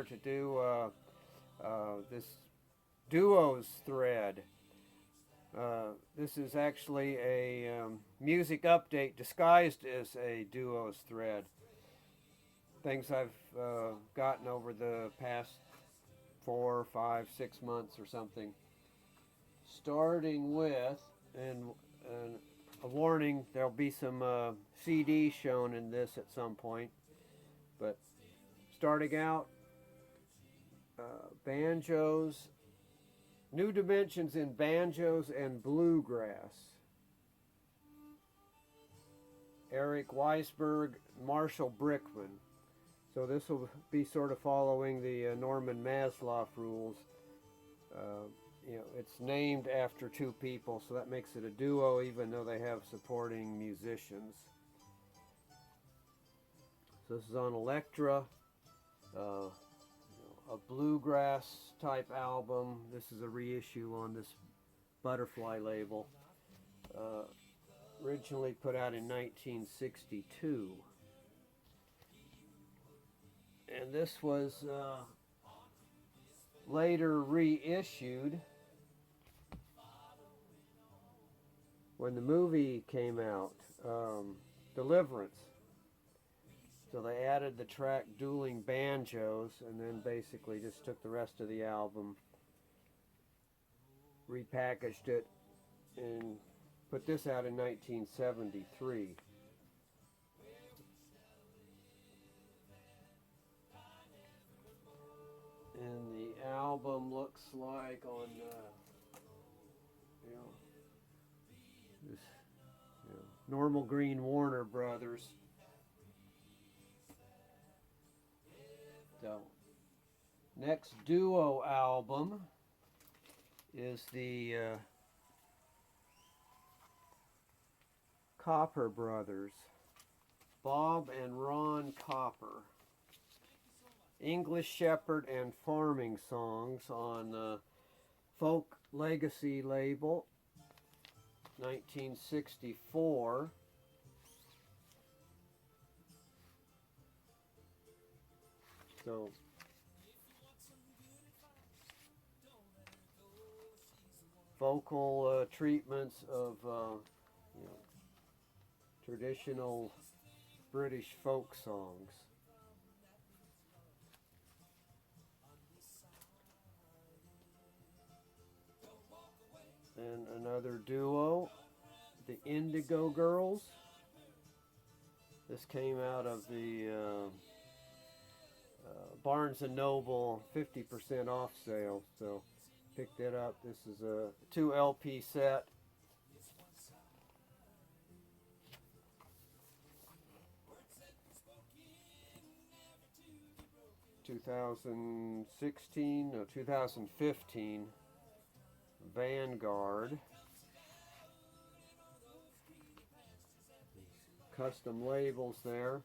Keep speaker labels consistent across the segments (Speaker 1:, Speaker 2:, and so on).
Speaker 1: to do this duos thread. This is actually a music update disguised as a duos thread. Things I've gotten over the past 4, 5, 6 months or something. Starting with, and a warning, there'll be some CDs shown in this at some point. But starting out, banjos, new dimensions in banjos and bluegrass. Eric Weisberg, Marshall Brickman. So this will be sort of following the Norman Masloff rules. It's named after two people, so that makes it a duo, even though they have supporting musicians. So this is on Elektra, a bluegrass type album. This is a reissue on this Butterfly label. Originally put out in 1962. And this was later reissued when the movie came out, Deliverance. So they added the track Dueling Banjos and then basically just took the rest of the album, repackaged it, and put this out in 1973. And the album looks like on, this, Normal Green Warner Brothers. So, next duo album is the Copper Brothers, Bob and Ron Copper. English Shepherd and Farming Songs on Folk Legacy label, 1964. So vocal treatments of traditional British folk songs. And another duo, the Indigo Girls. This came out of the Barnes & Noble 50% off sale, so picked it up. This is a 2 LP set. (2015) Vanguard. Custom labels there.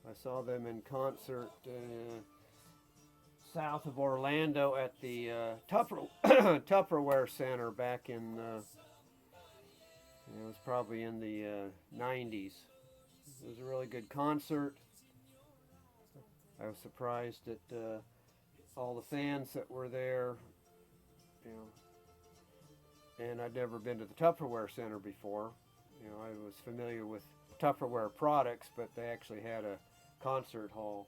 Speaker 1: I saw them in concert south of Orlando at the Tupperware Center back in, it was probably in the 90s. It was a really good concert. I was surprised at all the fans that were there, and I'd never been to the Tupperware Center before. I was familiar with Tupperware products, but they actually had a concert hall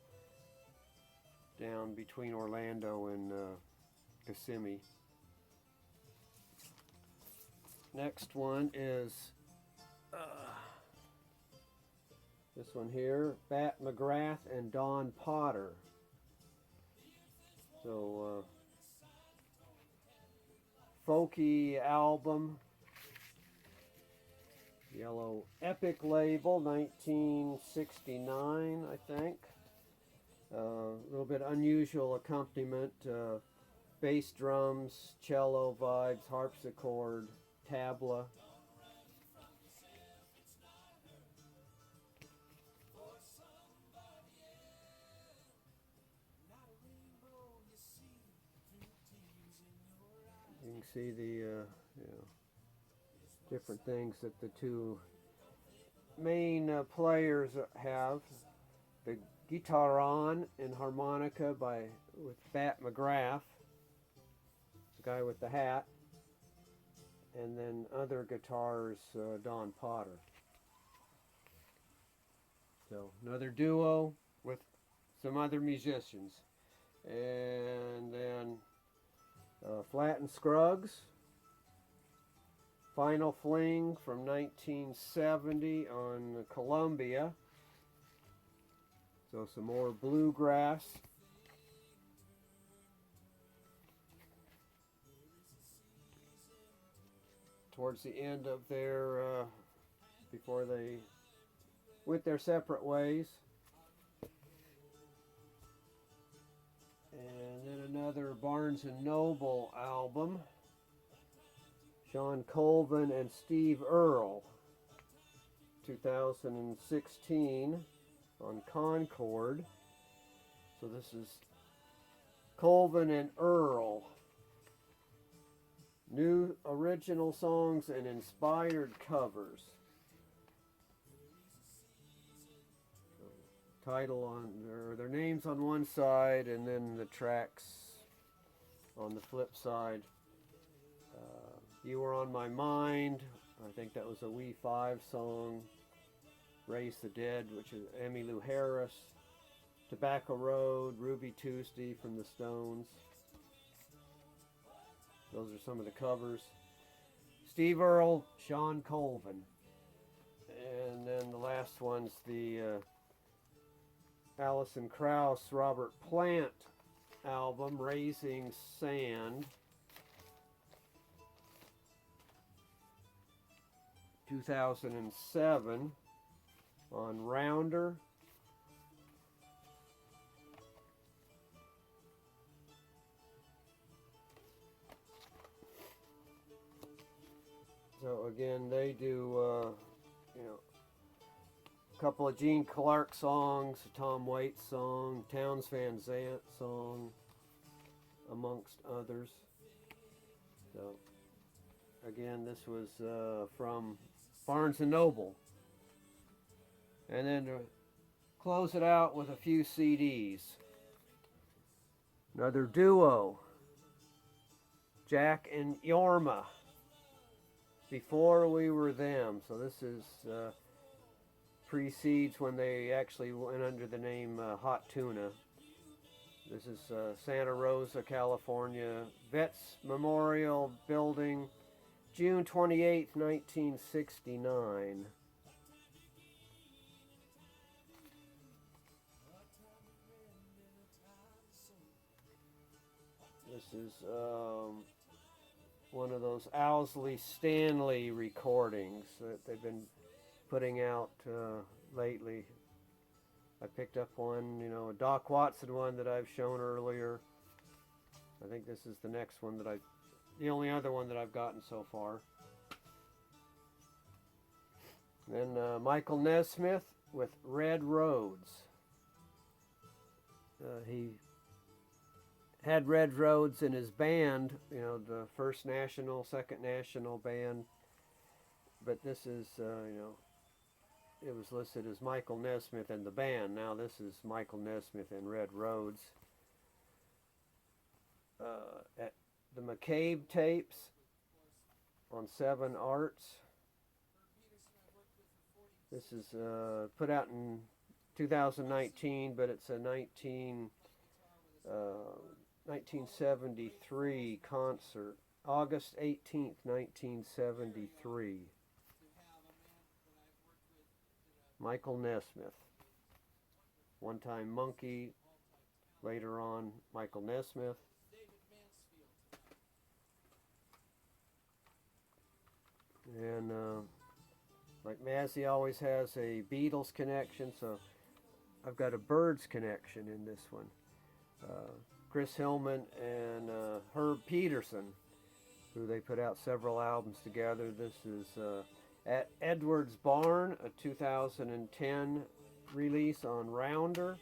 Speaker 1: down between Orlando and Kissimmee. Next one is this one here, McGrath and Don Potter. So, folky album, Yellow Epic label, 1969, I think. A little bit unusual accompaniment, bass drums, cello vibes, harpsichord, tabla. You can see the different things that the two main players have. The Guitar On and Harmonica with Fat McGrath, the guy with the hat, and then other guitars, Don Potter. So another duo with some other musicians. And then Flatt and Scruggs, Final Fling from 1970 on Columbia. So some more bluegrass. Towards the end of their, before they went their separate ways. And then another Barnes & Noble album. Shawn Colvin and Steve Earle, 2016 on Concord. So this is Colvin and Earle. New original songs and inspired covers. Title on their names on one side, and then the tracks on the flip side. You Were on My Mind, I think that was a We 5 song. Raise the Dead, which is Emmylou Harris. Tobacco Road, Ruby Tuesday from the Stones. Those are some of the covers. Steve Earle, Shawn Colvin. And then the last one's the Alison Krauss, Robert Plant album, Raising Sand. 2007 on Rounder. So again, they do, a couple of Gene Clark songs, a Tom Waits song, Townes Van Zandt song, amongst others. So again, this was from Barnes & Noble. And then to close it out with a few CDs. Another duo, Jack and Yorma, Before We Were Them. So this is precedes when they actually went under the name Hot Tuna. This is Santa Rosa, California, Vets Memorial Building, June 28th, 1969. This is one of those Owsley Stanley recordings that they've been putting out lately. I picked up one, a Doc Watson one that I've shown earlier. I think this is the next one the only other one that I've gotten so far. Then Michael Nesmith with Red Roads. He had Red Roads in his band, the First National, Second National band. But this is, it was listed as Michael Nesmith and the band. Now this is Michael Nesmith and Red Roads. At the McCabe tapes on 7 Arts. This is put out in 2019, but it's a 1973 concert. August 18th, 1973. Michael Nesmith. One time Monkey, later on Michael Nesmith. And like Mazzy always has a Beatles connection, so I've got a Byrds connection in this one. Chris Hillman and Herb Peterson, who they put out several albums together. This is at Edwards Barn, a 2010 release on Rounder.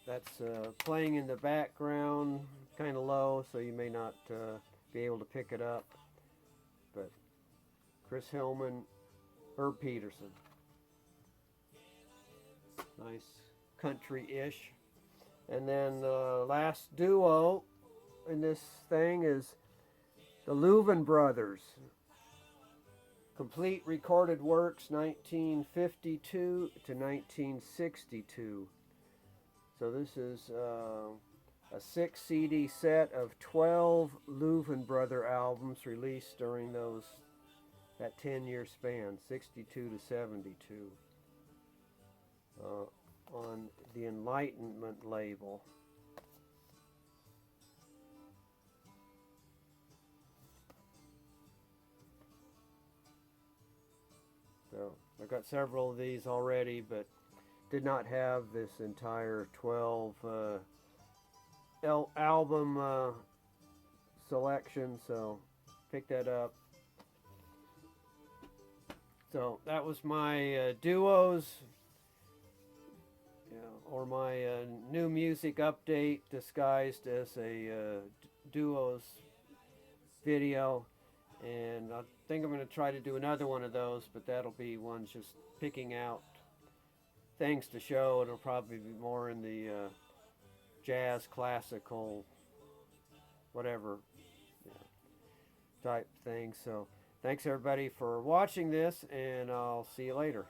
Speaker 1: That's playing in the background, kind of low, so you may not be able to pick it up. But Chris Hillman, Herb Peterson. Nice country-ish. And then the last duo in this thing is the Louvin Brothers. Complete recorded works 1952 to 1962. So this is a 6 CD set of 12 Louvin Brother albums released during that 10-year span, 62 to 72, on the Enlightenment label. So I got several of these already, but did not have this entire 12 album selection, so picked that up. So that was my duos, or my new music update disguised as a duos video. And I think I'm going to try to do another one of those, but that'll be one just picking out things to show. It'll probably be more in the jazz, classical, whatever type thing. So thanks everybody for watching this, and I'll see you later.